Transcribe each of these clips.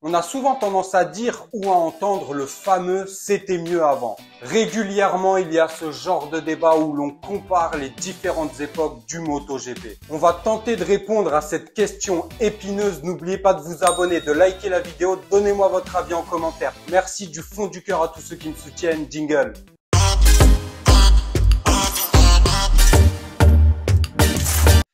On a souvent tendance à dire ou à entendre le fameux «c'était mieux avant». Régulièrement, il y a ce genre de débat où l'on compare les différentes époques du MotoGP. On va tenter de répondre à cette question épineuse. N'oubliez pas de vous abonner, de liker la vidéo, donnez-moi votre avis en commentaire. Merci du fond du cœur à tous ceux qui me soutiennent. Jingle.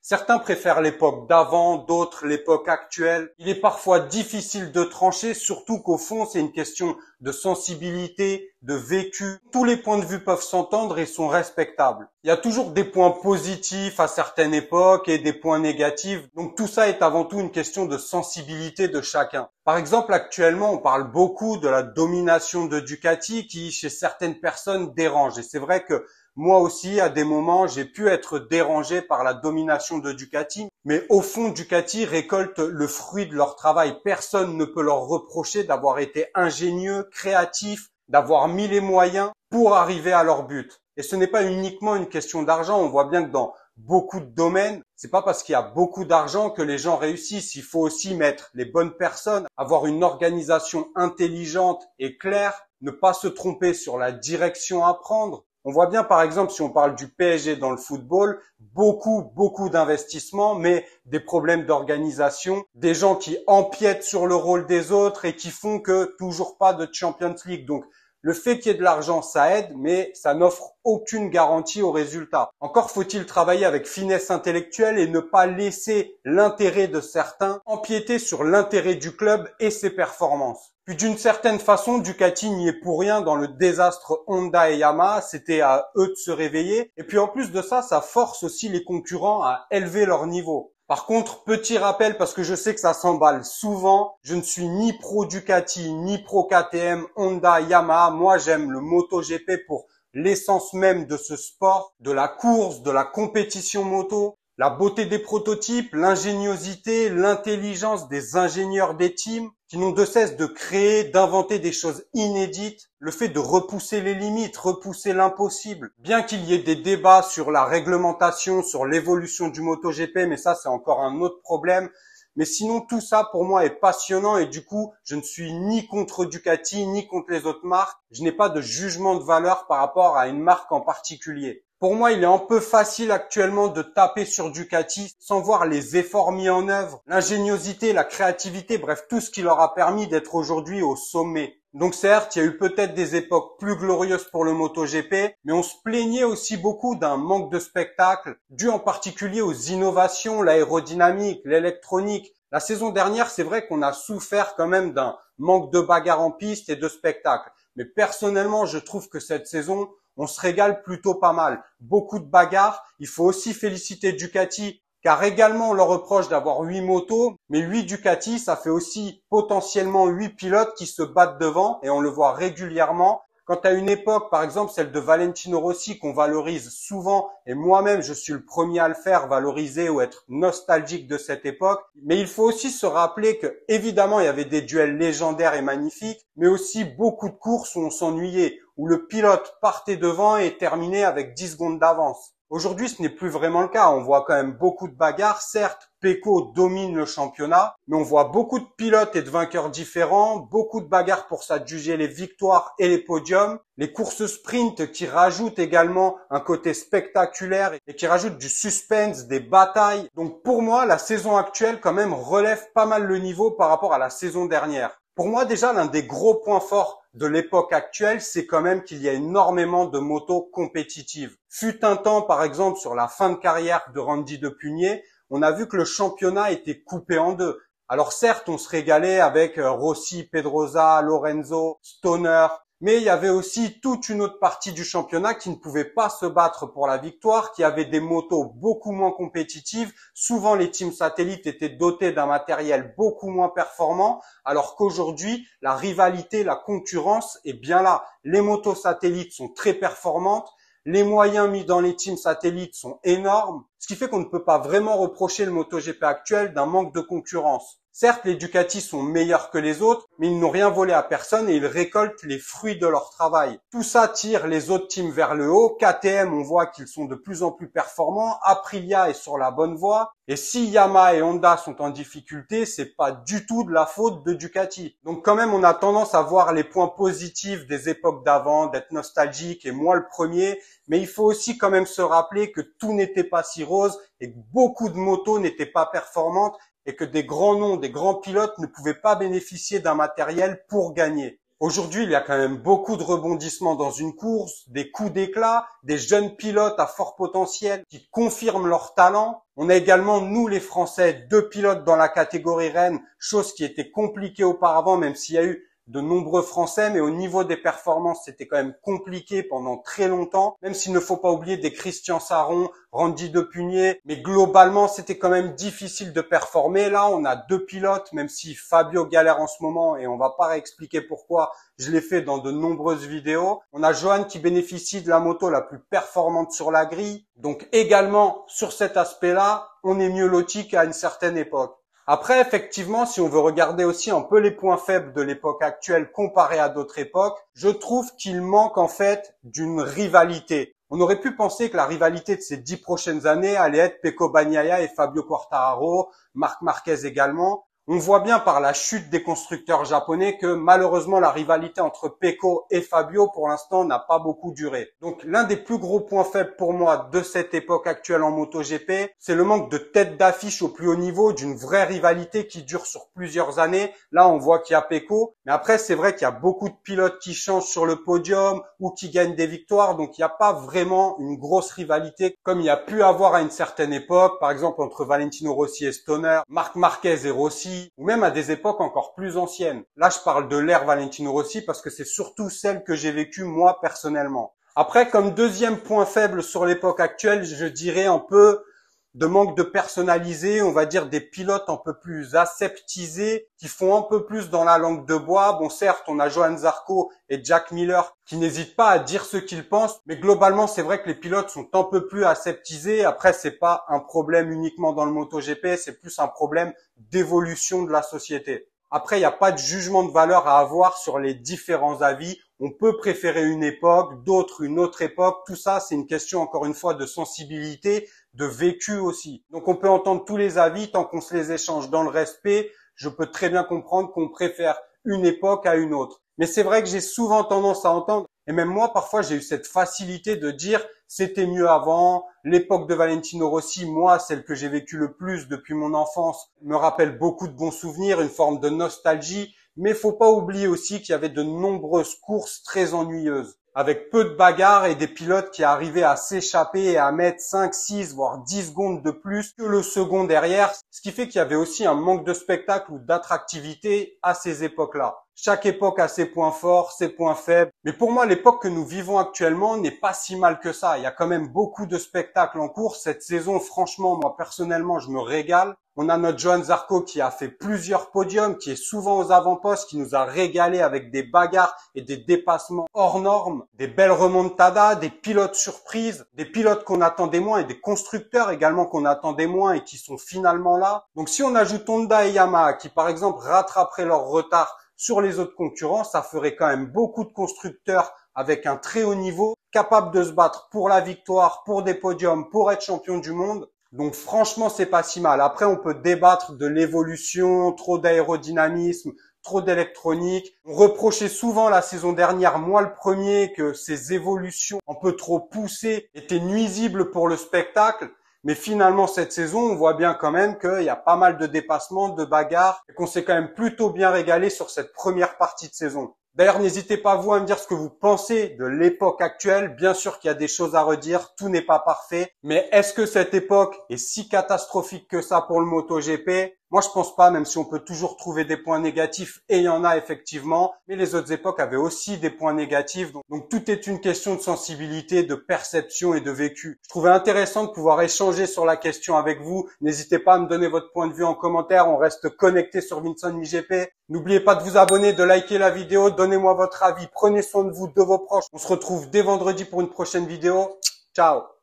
Certains préfèrent l'époque d'avant, d'autres l'époque actuelle. Il est parfois difficile de trancher, surtout qu'au fond, c'est une question de sensibilité, de vécu. Tous les points de vue peuvent s'entendre et sont respectables. Il y a toujours des points positifs à certaines époques et des points négatifs. Donc tout ça est avant tout une question de sensibilité de chacun. Par exemple, actuellement, on parle beaucoup de la domination de Ducati qui, chez certaines personnes, dérange. Et c'est vrai que moi aussi, à des moments, j'ai pu être dérangé par la domination de Ducati. Mais au fond, Ducati récolte le fruit de leur travail. Personne ne peut leur reprocher d'avoir été ingénieux, créatifs, d'avoir mis les moyens pour arriver à leur but. Et ce n'est pas uniquement une question d'argent. On voit bien que dans beaucoup de domaines, c'est pas parce qu'il y a beaucoup d'argent que les gens réussissent. Il faut aussi mettre les bonnes personnes, avoir une organisation intelligente et claire, ne pas se tromper sur la direction à prendre. On voit bien, par exemple, si on parle du PSG dans le football, beaucoup d'investissements, mais des problèmes d'organisation, des gens qui empiètent sur le rôle des autres et qui font que toujours pas de Champions League. Donc, le fait qu'il y ait de l'argent, ça aide, mais ça n'offre aucune garantie au résultat. Encore faut-il travailler avec finesse intellectuelle et ne pas laisser l'intérêt de certains empiéter sur l'intérêt du club et ses performances. Puis d'une certaine façon, Ducati n'y est pour rien dans le désastre Honda et Yamaha, c'était à eux de se réveiller. Et puis en plus de ça, ça force aussi les concurrents à élever leur niveau. Par contre, petit rappel, parce que je sais que ça s'emballe souvent, je ne suis ni pro Ducati, ni pro KTM, Honda, Yamaha. Moi, j'aime le MotoGP pour l'essence même de ce sport, de la course, de la compétition moto. La beauté des prototypes, l'ingéniosité, l'intelligence des ingénieurs des teams qui n'ont de cesse de créer, d'inventer des choses inédites, le fait de repousser les limites, repousser l'impossible. Bien qu'il y ait des débats sur la réglementation, sur l'évolution du MotoGP, mais ça c'est encore un autre problème. Mais sinon tout ça pour moi est passionnant et du coup je ne suis ni contre Ducati ni contre les autres marques. Je n'ai pas de jugement de valeur par rapport à une marque en particulier. Pour moi, il est un peu facile actuellement de taper sur Ducati sans voir les efforts mis en œuvre, l'ingéniosité, la créativité, bref, tout ce qui leur a permis d'être aujourd'hui au sommet. Donc certes, il y a eu peut-être des époques plus glorieuses pour le MotoGP, mais on se plaignait aussi beaucoup d'un manque de spectacle, dû en particulier aux innovations, l'aérodynamique, l'électronique. La saison dernière, c'est vrai qu'on a souffert quand même d'un manque de bagarre en piste et de spectacle. Mais personnellement, je trouve que cette saison, on se régale plutôt pas mal. Beaucoup de bagarres. Il faut aussi féliciter Ducati, car également on leur reproche d'avoir 8 motos, mais 8 Ducati, ça fait aussi potentiellement 8 pilotes qui se battent devant, et on le voit régulièrement. Quand à une époque, par exemple celle de Valentino Rossi, qu'on valorise souvent, et moi-même je suis le premier à le faire, valoriser ou être nostalgique de cette époque, mais il faut aussi se rappeler que, évidemment, il y avait des duels légendaires et magnifiques, mais aussi beaucoup de courses où on s'ennuyait, où le pilote partait devant et terminait avec 10 secondes d'avance. Aujourd'hui, ce n'est plus vraiment le cas. On voit quand même beaucoup de bagarres. Certes, Pecco domine le championnat, mais on voit beaucoup de pilotes et de vainqueurs différents, beaucoup de bagarres pour s'adjuger les victoires et les podiums, les courses sprint qui rajoutent également un côté spectaculaire et qui rajoutent du suspense, des batailles. Donc pour moi, la saison actuelle quand même relève pas mal le niveau par rapport à la saison dernière. Pour moi, déjà, l'un des gros points forts de l'époque actuelle, c'est quand même qu'il y a énormément de motos compétitives. Fut un temps, par exemple, sur la fin de carrière de Randy Depugné, on a vu que le championnat était coupé en deux. Alors certes, on se régalait avec Rossi, Pedrosa, Lorenzo, Stoner, mais il y avait aussi toute une autre partie du championnat qui ne pouvait pas se battre pour la victoire, qui avait des motos beaucoup moins compétitives. Souvent, les teams satellites étaient dotés d'un matériel beaucoup moins performant, alors qu'aujourd'hui, la rivalité, la concurrence est bien là. Les motos satellites sont très performantes, les moyens mis dans les teams satellites sont énormes, ce qui fait qu'on ne peut pas vraiment reprocher le MotoGP actuel d'un manque de concurrence. Certes, les Ducati sont meilleurs que les autres, mais ils n'ont rien volé à personne et ils récoltent les fruits de leur travail. Tout ça tire les autres teams vers le haut. KTM, on voit qu'ils sont de plus en plus performants. Aprilia est sur la bonne voie. Et si Yamaha et Honda sont en difficulté, c'est pas du tout de la faute de Ducati. Donc quand même, on a tendance à voir les points positifs des époques d'avant, d'être nostalgique, et moi le premier. Mais il faut aussi quand même se rappeler que tout n'était pas si rose et que beaucoup de motos n'étaient pas performantes et que des grands noms, des grands pilotes ne pouvaient pas bénéficier d'un matériel pour gagner. Aujourd'hui, il y a quand même beaucoup de rebondissements dans une course, des coups d'éclat, des jeunes pilotes à fort potentiel qui confirment leur talent. On a également, nous les Français, 2 pilotes dans la catégorie reine, chose qui était compliquée auparavant, même s'il y a eu de nombreux Français, mais au niveau des performances, c'était quand même compliqué pendant très longtemps, même s'il ne faut pas oublier des Christian Sarron, Randy Depugné, mais globalement, c'était quand même difficile de performer. Là, on a 2 pilotes, même si Fabio galère en ce moment, et on va pas réexpliquer pourquoi, je l'ai fait dans de nombreuses vidéos. On a Johan qui bénéficie de la moto la plus performante sur la grille, donc également, sur cet aspect-là, on est mieux loti qu'à une certaine époque. Après, effectivement, si on veut regarder aussi un peu les points faibles de l'époque actuelle comparés à d'autres époques, je trouve qu'il manque en fait d'une rivalité. On aurait pu penser que la rivalité de ces 10 prochaines années allait être Pecco Bagnaia et Fabio Quartararo, Marc Marquez également. On voit bien par la chute des constructeurs japonais que malheureusement la rivalité entre Pecco et Fabio pour l'instant n'a pas beaucoup duré. Donc l'un des plus gros points faibles pour moi de cette époque actuelle en MotoGP, c'est le manque de tête d'affiche au plus haut niveau, d'une vraie rivalité qui dure sur plusieurs années. Là on voit qu'il y a Pecco, mais après c'est vrai qu'il y a beaucoup de pilotes qui changent sur le podium ou qui gagnent des victoires, donc il n'y a pas vraiment une grosse rivalité comme il y a pu avoir à une certaine époque, par exemple entre Valentino Rossi et Stoner, Marc Marquez et Rossi, ou même à des époques encore plus anciennes. Là, je parle de l'ère Valentino Rossi parce que c'est surtout celle que j'ai vécue moi personnellement. Après, comme deuxième point faible sur l'époque actuelle, je dirais un peu de manque de personnalisé, on va dire des pilotes un peu plus aseptisés, qui font un peu plus dans la langue de bois. Bon, certes, on a Johan Zarco et Jack Miller qui n'hésitent pas à dire ce qu'ils pensent, mais globalement, c'est vrai que les pilotes sont un peu plus aseptisés. Après, c'est pas un problème uniquement dans le MotoGP, c'est plus un problème d'évolution de la société. Après, il n'y a pas de jugement de valeur à avoir sur les différents avis. On peut préférer une époque, d'autres une autre époque. Tout ça, c'est une question, encore une fois, de sensibilité, de vécu aussi. Donc, on peut entendre tous les avis tant qu'on se les échange dans le respect. Je peux très bien comprendre qu'on préfère une époque à une autre. Mais c'est vrai que j'ai souvent tendance à entendre, et même moi, parfois, j'ai eu cette facilité de dire c'était mieux avant. L'époque de Valentino Rossi, moi, celle que j'ai vécue le plus depuis mon enfance, me rappelle beaucoup de bons souvenirs, une forme de nostalgie. Mais faut pas oublier aussi qu'il y avait de nombreuses courses très ennuyeuses, avec peu de bagarres et des pilotes qui arrivaient à s'échapper et à mettre 5, 6, voire 10 secondes de plus que le second derrière, ce qui fait qu'il y avait aussi un manque de spectacle ou d'attractivité à ces époques-là. Chaque époque a ses points forts, ses points faibles. Mais pour moi, l'époque que nous vivons actuellement n'est pas si mal que ça. Il y a quand même beaucoup de spectacles en cours. Cette saison, franchement, moi, personnellement, je me régale. On a notre Johan Zarco qui a fait plusieurs podiums, qui est souvent aux avant-postes, qui nous a régalé avec des bagarres et des dépassements hors normes, des belles remontadas, des pilotes surprises, des pilotes qu'on attendait moins et des constructeurs également qu'on attendait moins et qui sont finalement là. Donc si on ajoute Honda et Yamaha qui, par exemple, rattraperaient leur retard sur les autres concurrents, ça ferait quand même beaucoup de constructeurs avec un très haut niveau, capables de se battre pour la victoire, pour des podiums, pour être champion du monde. Donc franchement, c'est pas si mal. Après, on peut débattre de l'évolution, trop d'aérodynamisme, trop d'électronique. On reprochait souvent la saison dernière, moi le premier, que ces évolutions un peu trop poussées étaient nuisibles pour le spectacle. Mais finalement, cette saison, on voit bien quand même qu'il y a pas mal de dépassements, de bagarres, et qu'on s'est quand même plutôt bien régalé sur cette première partie de saison. D'ailleurs, n'hésitez pas vous à me dire ce que vous pensez de l'époque actuelle. Bien sûr qu'il y a des choses à redire, tout n'est pas parfait. Mais est-ce que cette époque est si catastrophique que ça pour le MotoGP? Moi, je pense pas, même si on peut toujours trouver des points négatifs, et il y en a effectivement. Mais les autres époques avaient aussi des points négatifs. Donc tout est une question de sensibilité, de perception et de vécu. Je trouvais intéressant de pouvoir échanger sur la question avec vous. N'hésitez pas à me donner votre point de vue en commentaire. On reste connecté sur Vincent MiGP. N'oubliez pas de vous abonner, de liker la vidéo. Donnez-moi votre avis. Prenez soin de vous, de vos proches. On se retrouve dès vendredi pour une prochaine vidéo. Ciao!